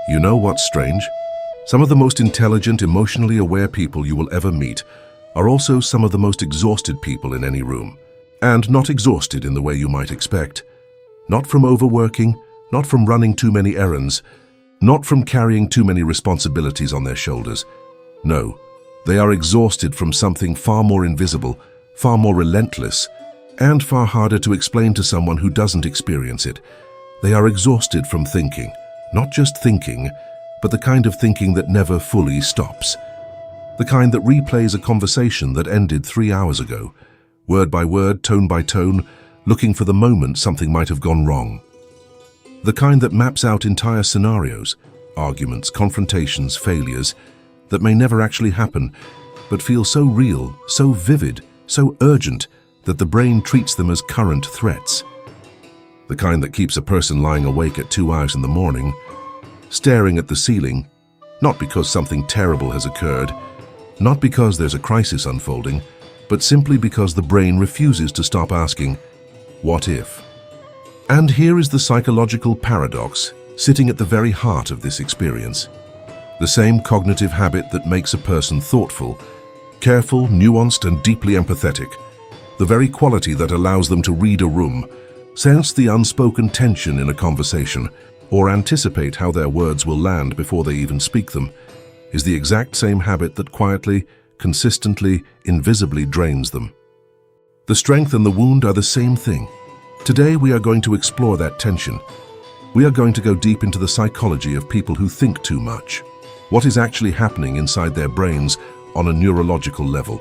You know what's strange? Some of the most intelligent, emotionally aware people you will ever meet are also some of the most exhausted people in any room. And not exhausted in the way you might expect. Not from overworking, not from running too many errands, not from carrying too many responsibilities on their shoulders. No, they are exhausted from something far more invisible, far more relentless, and far harder to explain to someone who doesn't experience it. They are exhausted from thinking, not just thinking, but the kind of thinking that never fully stops. The kind that replays a conversation that ended 3 hours ago, word by word, tone by tone, looking for the moment something might have gone wrong. The kind that maps out entire scenarios, arguments, confrontations, failures, that may never actually happen, but feel so real, so vivid, so urgent, that the brain treats them as current threats. The kind that keeps a person lying awake at 2 hours in the morning, staring at the ceiling, not because something terrible has occurred, not because there's a crisis unfolding, but simply because the brain refuses to stop asking, what if? And here is the psychological paradox sitting at the very heart of this experience. The same cognitive habit that makes a person thoughtful, careful, nuanced, and deeply empathetic. The very quality that allows them to read a room, sense the unspoken tension in a conversation, or anticipate how their words will land before they even speak them, is the exact same habit that quietly, consistently, invisibly drains them. The strength and the wound are the same thing. Today we are going to explore that tension. We are going to go deep into the psychology of people who think too much. What is actually happening inside their brains on a neurological level?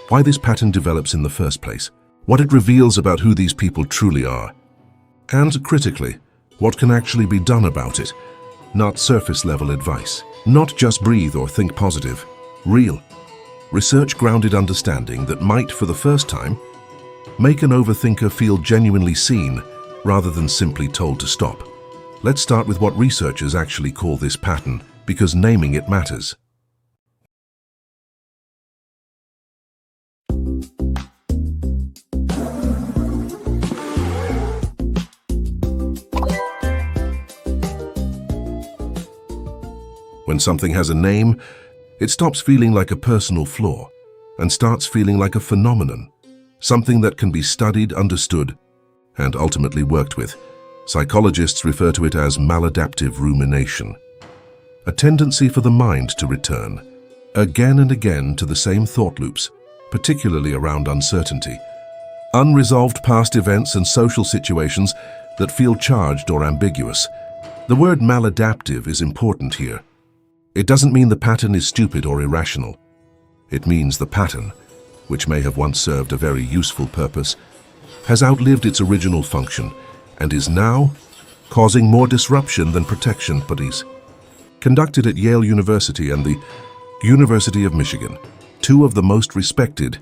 Why this pattern develops in the first place? What it reveals about who these people truly are? And critically, what can actually be done about it? Not surface-level advice. Not just breathe or think positive. Real, research-grounded understanding that might, for the first time, make an overthinker feel genuinely seen rather than simply told to stop. Let's start with what researchers actually call this pattern, because naming it matters. When something has a name, it stops feeling like a personal flaw and starts feeling like a phenomenon, something that can be studied, understood, and ultimately worked with. Psychologists refer to it as maladaptive rumination, a tendency for the mind to return again and again to the same thought loops, particularly around uncertainty, unresolved past events and social situations that feel charged or ambiguous. The word maladaptive is important here. It doesn't mean the pattern is stupid or irrational. It means the pattern, which may have once served a very useful purpose, has outlived its original function and is now causing more disruption than protection. Studies conducted at Yale University and the University of Michigan, two of the most respected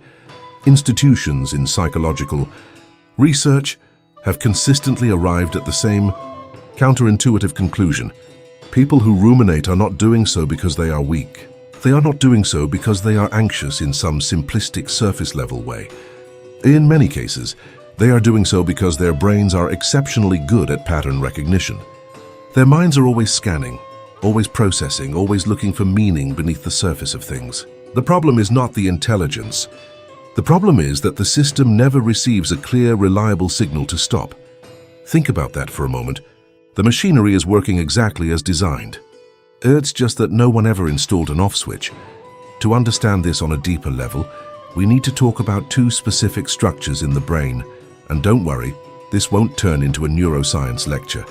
institutions in psychological research, have consistently arrived at the same counterintuitive conclusion. People who ruminate are not doing so because they are weak. They are not doing so because they are anxious in some simplistic surface-level way. In many cases, they are doing so because their brains are exceptionally good at pattern recognition. Their minds are always scanning, always processing, always looking for meaning beneath the surface of things. The problem is not the intelligence. The problem is that the system never receives a clear, reliable signal to stop. Think about that for a moment. The machinery is working exactly as designed. It's just that no one ever installed an off switch. To understand this on a deeper level, we need to talk about two specific structures in the brain. And don't worry, this won't turn into a neuroscience lecture.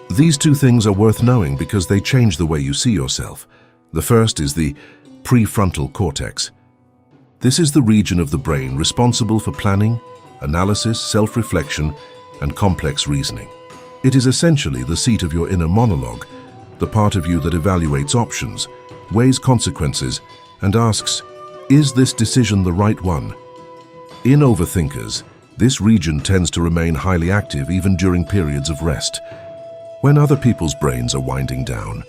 These two things are worth knowing because they change the way you see yourself. The first is the prefrontal cortex. This is the region of the brain responsible for planning, analysis, self-reflection, and complex reasoning. It is essentially the seat of your inner monologue, the part of you that evaluates options, weighs consequences, and asks, is this decision the right one? In overthinkers, this region tends to remain highly active even during periods of rest. When other people's brains are winding down,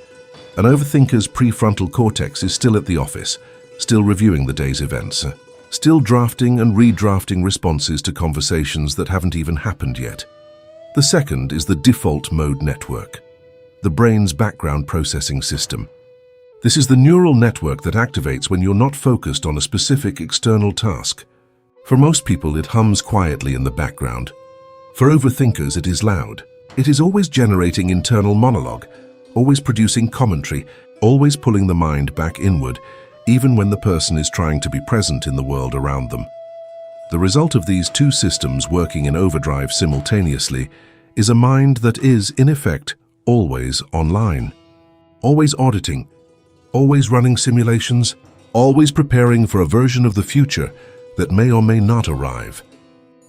an overthinker's prefrontal cortex is still at the office, still reviewing the day's events, still drafting and redrafting responses to conversations that haven't even happened yet. The second is the default mode network. the brain's background processing system. This is the neural network that activates when you're not focused on a specific external task. For most people, it hums quietly in the background. For overthinkers, it is loud. It is always generating internal monologue, always producing commentary, always pulling the mind back inward, even when the person is trying to be present in the world around them. The result of these two systems working in overdrive simultaneously is a mind that is, in effect, always online, always auditing, always running simulations, always preparing for a version of the future that may or may not arrive,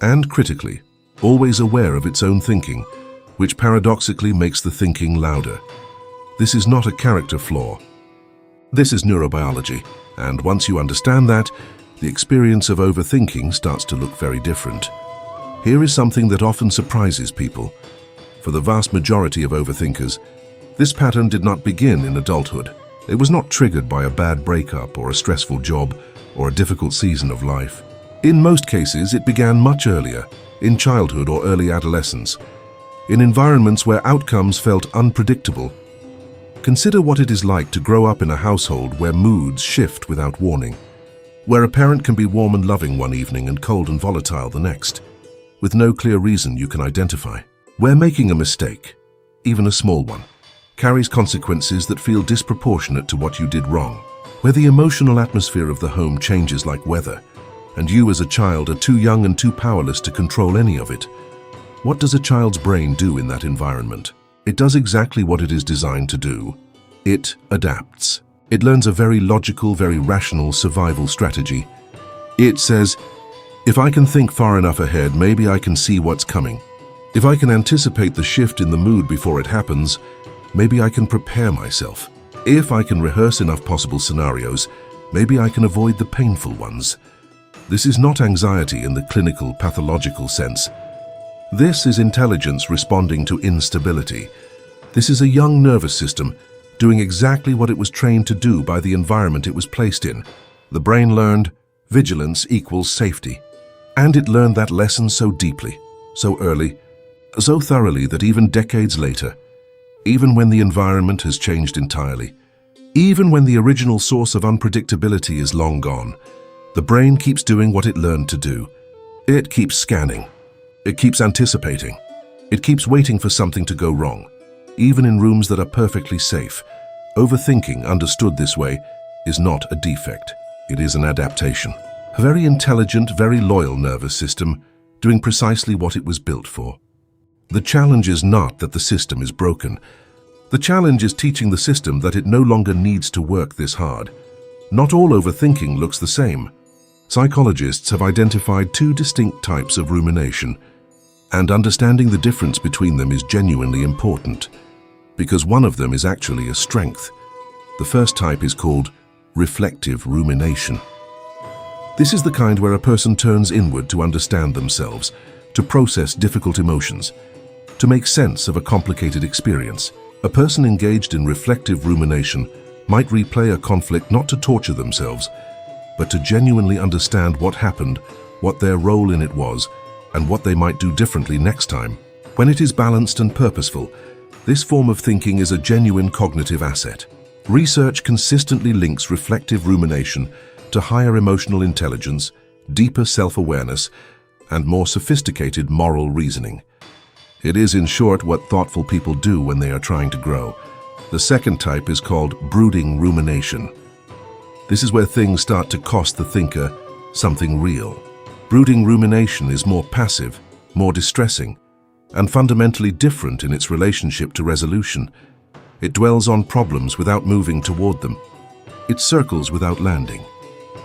and critically, always aware of its own thinking, which paradoxically makes the thinking louder. This is not a character flaw. This is neurobiology, and once you understand that, the experience of overthinking starts to look very different. Here is something that often surprises people. For the vast majority of overthinkers, this pattern did not begin in adulthood. It was not triggered by a bad breakup or a stressful job or a difficult season of life. In most cases, it began much earlier, in childhood or early adolescence, in environments where outcomes felt unpredictable. Consider what it is like to grow up in a household where moods shift without warning, where a parent can be warm and loving one evening and cold and volatile the next, with no clear reason you can identify, where making a mistake, even a small one, carries consequences that feel disproportionate to what you did wrong, where the emotional atmosphere of the home changes like weather, and you as a child are too young and too powerless to control any of it. What does a child's brain do in that environment? It does exactly what it is designed to do. It adapts. It learns a very logical, very rational survival strategy. It says, if I can think far enough ahead, maybe I can see what's coming. If I can anticipate the shift in the mood before it happens, maybe I can prepare myself. If I can rehearse enough possible scenarios, maybe I can avoid the painful ones. This is not anxiety in the clinical, pathological sense. This is intelligence responding to instability. This is a young nervous system doing exactly what it was trained to do by the environment it was placed in. The brain learned vigilance equals safety. And it learned that lesson so deeply, so early, so thoroughly that even decades later, even when the environment has changed entirely, even when the original source of unpredictability is long gone, the brain keeps doing what it learned to do. It keeps scanning. It keeps anticipating. It keeps waiting for something to go wrong, even in rooms that are perfectly safe. Overthinking, understood this way, is not a defect. It is an adaptation. A very intelligent, very loyal nervous system doing precisely what it was built for. The challenge is not that the system is broken. The challenge is teaching the system that it no longer needs to work this hard. Not all overthinking looks the same. Psychologists have identified two distinct types of rumination, and understanding the difference between them is genuinely important, because one of them is actually a strength. The first type is called reflective rumination. This is the kind where a person turns inward to understand themselves, to process difficult emotions, to make sense of a complicated experience. A person engaged in reflective rumination might replay a conflict not to torture themselves, but to genuinely understand what happened, what their role in it was, and what they might do differently next time. When it is balanced and purposeful, this form of thinking is a genuine cognitive asset. Research consistently links reflective rumination to higher emotional intelligence, deeper self-awareness, and more sophisticated moral reasoning. It is, in short, what thoughtful people do when they are trying to grow. The second type is called brooding rumination. This is where things start to cost the thinker something real. Brooding rumination is more passive, more distressing, and fundamentally different in its relationship to resolution. It dwells on problems without moving toward them. It circles without landing.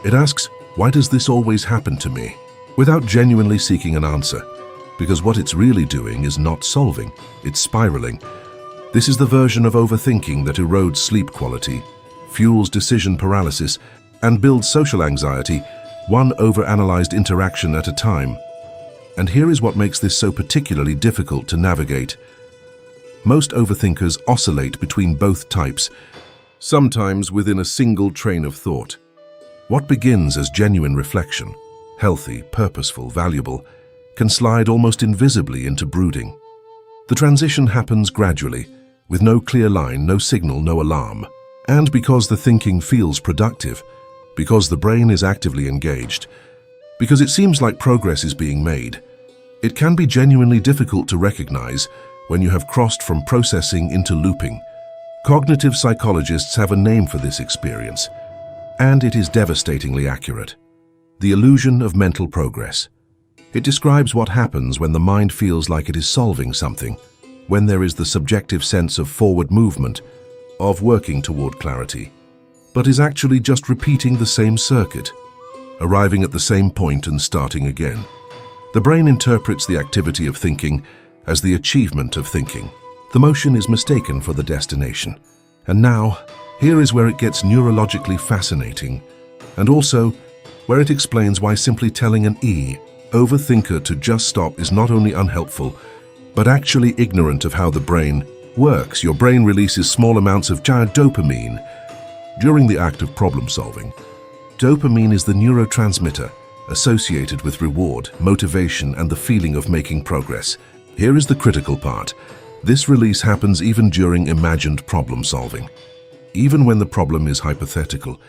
It asks, why does this always happen to me? Without genuinely seeking an answer, because what it's really doing is not solving, it's spiraling. This is the version of overthinking that erodes sleep quality, fuels decision paralysis, and builds social anxiety, one overanalyzed interaction at a time. And here is what makes this so particularly difficult to navigate. Most overthinkers oscillate between both types, sometimes within a single train of thought. What begins as genuine reflection, healthy, purposeful, valuable, can slide almost invisibly into brooding. The transition happens gradually, with no clear line, no signal, no alarm. And because the thinking feels productive, because the brain is actively engaged, because it seems like progress is being made, it can be genuinely difficult to recognize when you have crossed from processing into looping. Cognitive psychologists have a name for this experience, and it is devastatingly accurate. The illusion of mental progress. It describes what happens when the mind feels like it is solving something, when there is the subjective sense of forward movement, of working toward clarity, but is actually just repeating the same circuit, arriving at the same point and starting again. The brain interprets the activity of thinking as the achievement of thinking. The motion is mistaken for the destination. And now, here is where it gets neurologically fascinating, and also where it explains why simply telling an overthinker to just stop is not only unhelpful, but actually ignorant of how the brain works. Your brain releases small amounts of giant dopamine during the act of problem solving. Dopamine is the neurotransmitter associated with reward, motivation, and the feeling of making progress. Here is the critical part. This release happens even during imagined problem solving, even when the problem is hypothetical,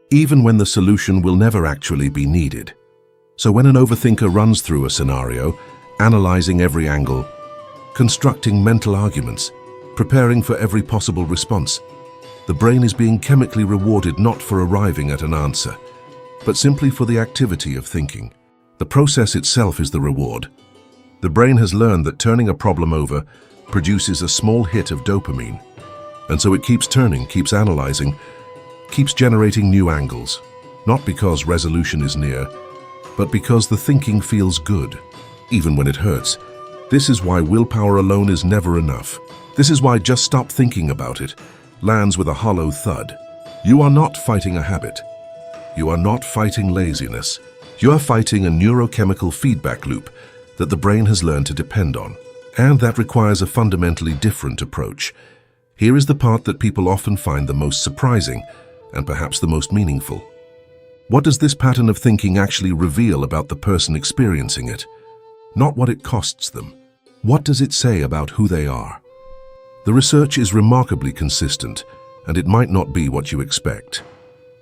even when the solution will never actually be needed. So when an overthinker runs through a scenario, analyzing every angle, constructing mental arguments, preparing for every possible response, the brain is being chemically rewarded not for arriving at an answer, but simply for the activity of thinking. The process itself is the reward. The brain has learned that turning a problem over produces a small hit of dopamine, and so it keeps turning, keeps analyzing, keeps generating new angles, not because resolution is near, but because the thinking feels good, even when it hurts. This is why willpower alone is never enough. This is why just stop thinking about it lands with a hollow thud. You are not fighting a habit. You are not fighting laziness. You are fighting a neurochemical feedback loop that the brain has learned to depend on. And that requires a fundamentally different approach. Here is the part that people often find the most surprising and perhaps the most meaningful. What does this pattern of thinking actually reveal about the person experiencing it? Not what it costs them. What does it say about who they are? The research is remarkably consistent, and it might not be what you expect.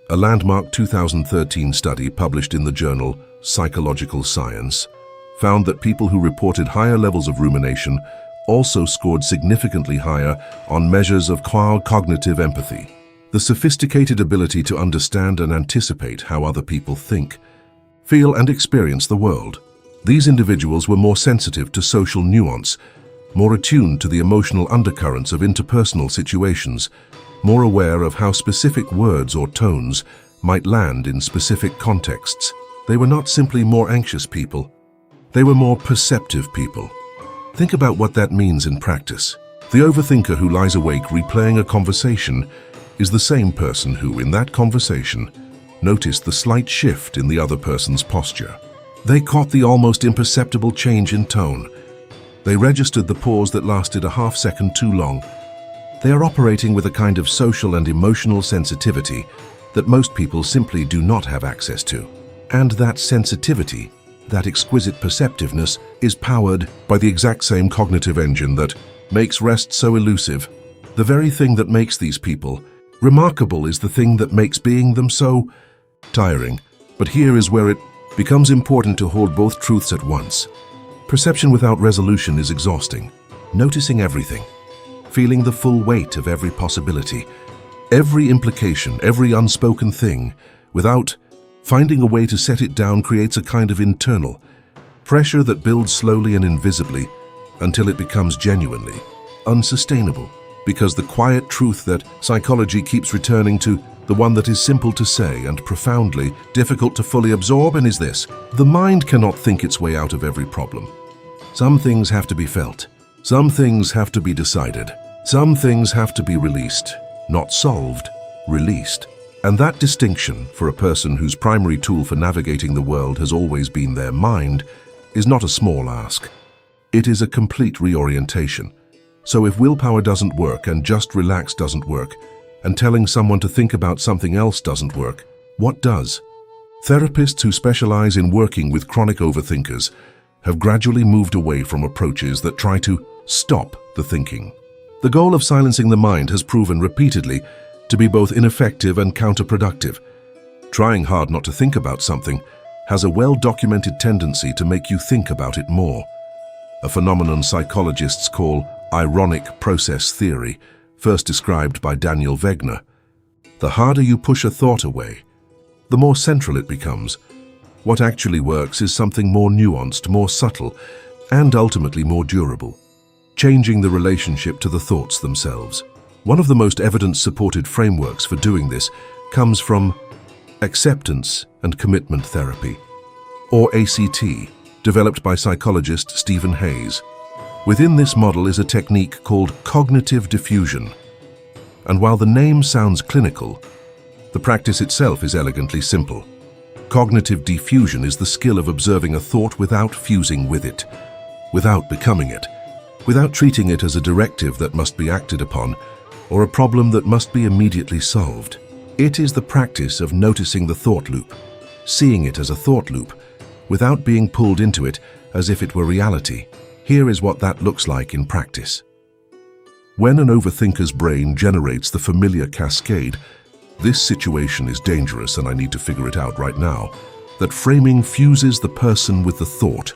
A landmark 2013 study published in the journal Psychological Science found that people who reported higher levels of rumination also scored significantly higher on measures of cognitive empathy, the sophisticated ability to understand and anticipate how other people think, feel, and experience the world. These individuals were more sensitive to social nuance, more attuned to the emotional undercurrents of interpersonal situations, more aware of how specific words or tones might land in specific contexts. They were not simply more anxious people. They were more perceptive people. Think about what that means in practice. The overthinker who lies awake replaying a conversation is the same person who, in that conversation, noticed the slight shift in the other person's posture. They caught the almost imperceptible change in tone. They registered the pause that lasted a half-second too long. They are operating with a kind of social and emotional sensitivity that most people simply do not have access to. And that sensitivity, that exquisite perceptiveness, is powered by the exact same cognitive engine that makes rest so elusive. The very thing that makes these people remarkable is the thing that makes being them so tiring. But here is where it becomes important to hold both truths at once. Perception without resolution is exhausting. Noticing everything, feeling the full weight of every possibility, every implication, every unspoken thing, without finding a way to set it down creates a kind of internal pressure that builds slowly and invisibly until it becomes genuinely unsustainable. Because the quiet truth that psychology keeps returning to, the one that is simple to say and profoundly difficult to fully absorb, and is this: the mind cannot think its way out of every problem. Some things have to be felt. Some things have to be decided. Some things have to be released. Not solved, released. And that distinction, for a person whose primary tool for navigating the world has always been their mind, is not a small ask. It is a complete reorientation. So if willpower doesn't work and just relax doesn't work, and telling someone to think about something else doesn't work, what does? Therapists who specialize in working with chronic overthinkers have gradually moved away from approaches that try to stop the thinking. The goal of silencing the mind has proven repeatedly to be both ineffective and counterproductive. Trying hard not to think about something has a well-documented tendency to make you think about it more. A phenomenon psychologists call ironic process theory, first described by Daniel Wegner. The harder you push a thought away, the more central it becomes. What actually works is something more nuanced, more subtle, and ultimately more durable, changing the relationship to the thoughts themselves. One of the most evidence-supported frameworks for doing this comes from acceptance and commitment therapy, or ACT, developed by psychologist Stephen Hayes. Within this model is a technique called cognitive defusion. And while the name sounds clinical, the practice itself is elegantly simple. Cognitive defusion is the skill of observing a thought without fusing with it, without becoming it, without treating it as a directive that must be acted upon, or a problem that must be immediately solved. It is the practice of noticing the thought loop, seeing it as a thought loop, without being pulled into it as if it were reality. Here is what that looks like in practice. When an overthinker's brain generates the familiar cascade, "This situation is dangerous and I need to figure it out right now," that framing fuses the person with the thought.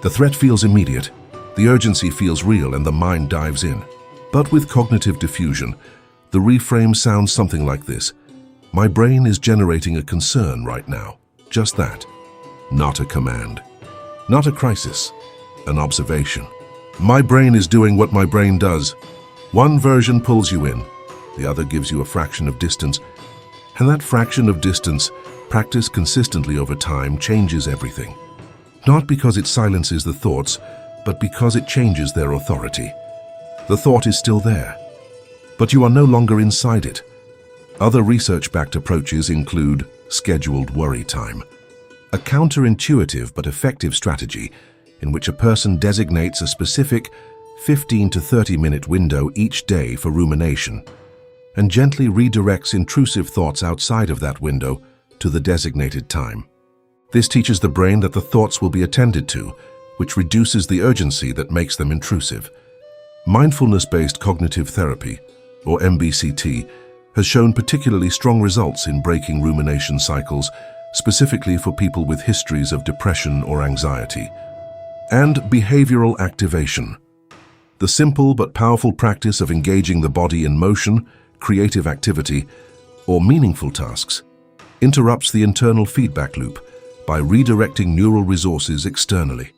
The threat feels immediate, the urgency feels real, and the mind dives in. But with cognitive defusion, the reframe sounds something like this: "My brain is generating a concern right now." Just that. Not a command. Not a crisis. An observation. My brain is doing what my brain does. One version pulls you in, the other gives you a fraction of distance, and that fraction of distance, practiced consistently over time, changes everything. Not because it silences the thoughts, but because it changes their authority. The thought is still there, but you are no longer inside it. Other research-backed approaches include scheduled worry time, a counterintuitive but effective strategy in which a person designates a specific 15 to 30-minute window each day for rumination and gently redirects intrusive thoughts outside of that window to the designated time. This teaches the brain that the thoughts will be attended to, which reduces the urgency that makes them intrusive. Mindfulness-based cognitive therapy, or MBCT, has shown particularly strong results in breaking rumination cycles, specifically for people with histories of depression or anxiety. And behavioral activation. The simple but powerful practice of engaging the body in motion, creative activity, or meaningful tasks interrupts the internal feedback loop by redirecting neural resources externally.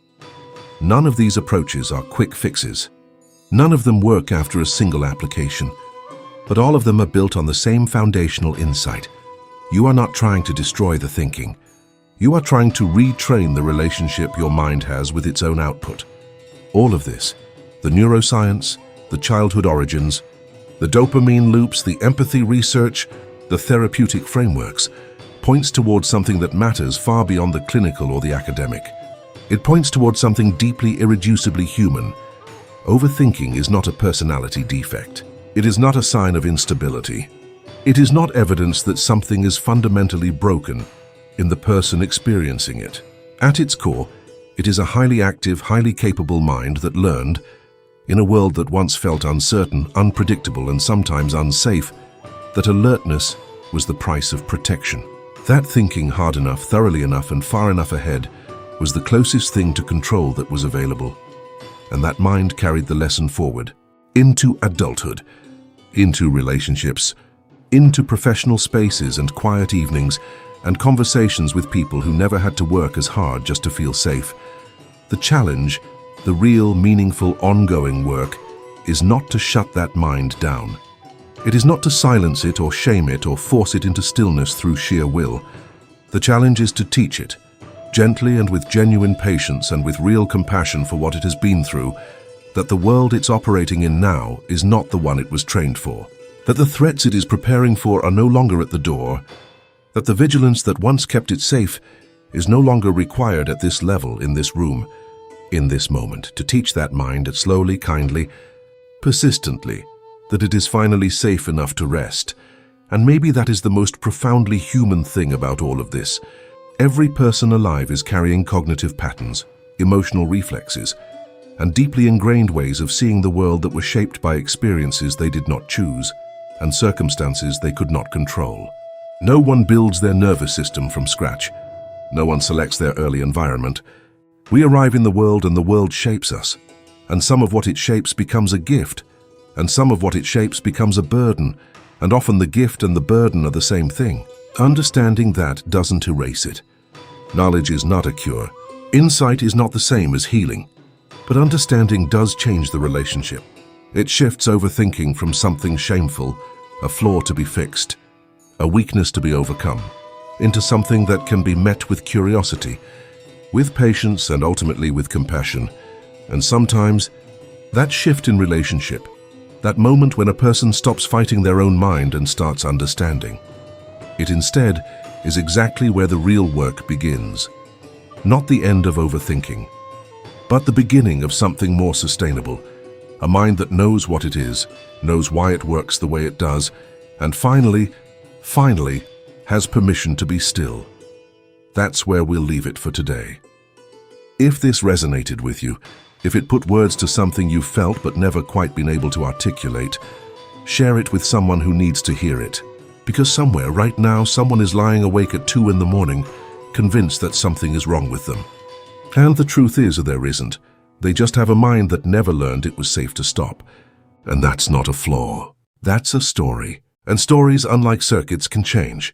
None of these approaches are quick fixes. None of them work after a single application, but all of them are built on the same foundational insight. You are not trying to destroy the thinking. You are trying to retrain the relationship your mind has with its own output. All of this, the neuroscience, the childhood origins, the dopamine loops, the empathy research, the therapeutic frameworks, points towards something that matters far beyond the clinical or the academic. It points towards something deeply, irreducibly human. Overthinking is not a personality defect. It is not a sign of instability. It is not evidence that something is fundamentally broken in the person experiencing it. At its core, it is a highly active, highly capable mind that learned, in a world that once felt uncertain, unpredictable, and sometimes unsafe, that alertness was the price of protection. That thinking hard enough, thoroughly enough, and far enough ahead was the closest thing to control that was available. And that mind carried the lesson forward, into adulthood, into relationships, into professional spaces and quiet evenings, and conversations with people who never had to work as hard just to feel safe. The challenge, the real, meaningful, ongoing work, is not to shut that mind down. It is not to silence it or shame it or force it into stillness through sheer will. The challenge is to teach it, gently and with genuine patience and with real compassion for what it has been through, that the world it's operating in now is not the one it was trained for, that the threats it is preparing for are no longer at the door, that the vigilance that once kept it safe is no longer required at this level, in this room, in this moment, to teach that mind slowly, kindly, persistently, that it is finally safe enough to rest. And maybe that is the most profoundly human thing about all of this. Every person alive is carrying cognitive patterns, emotional reflexes, and deeply ingrained ways of seeing the world that were shaped by experiences they did not choose and circumstances they could not control. No one builds their nervous system from scratch. No one selects their early environment. We arrive in the world and the world shapes us. And some of what it shapes becomes a gift, and some of what it shapes becomes a burden, and often the gift and the burden are the same thing. Understanding that doesn't erase it. Knowledge is not a cure. Insight is not the same as healing. But understanding does change the relationship. It shifts overthinking from something shameful, a flaw to be fixed, a weakness to be overcome, into something that can be met with curiosity, with patience, and ultimately with compassion. And sometimes, that shift in relationship, that moment when a person stops fighting their own mind and starts understanding, it instead is exactly where the real work begins. Not the end of overthinking, but the beginning of something more sustainable, a mind that knows what it is, knows why it works the way it does, and finally, has permission to be still. That's where we'll leave it for today. If this resonated with you, if it put words to something you've felt but never quite been able to articulate, share it with someone who needs to hear it. Because somewhere right now, someone is lying awake at 2 in the morning, convinced that something is wrong with them. And the truth is, there isn't. They just have a mind that never learned it was safe to stop. And that's not a flaw. That's a story. And stories, unlike circuits, can change.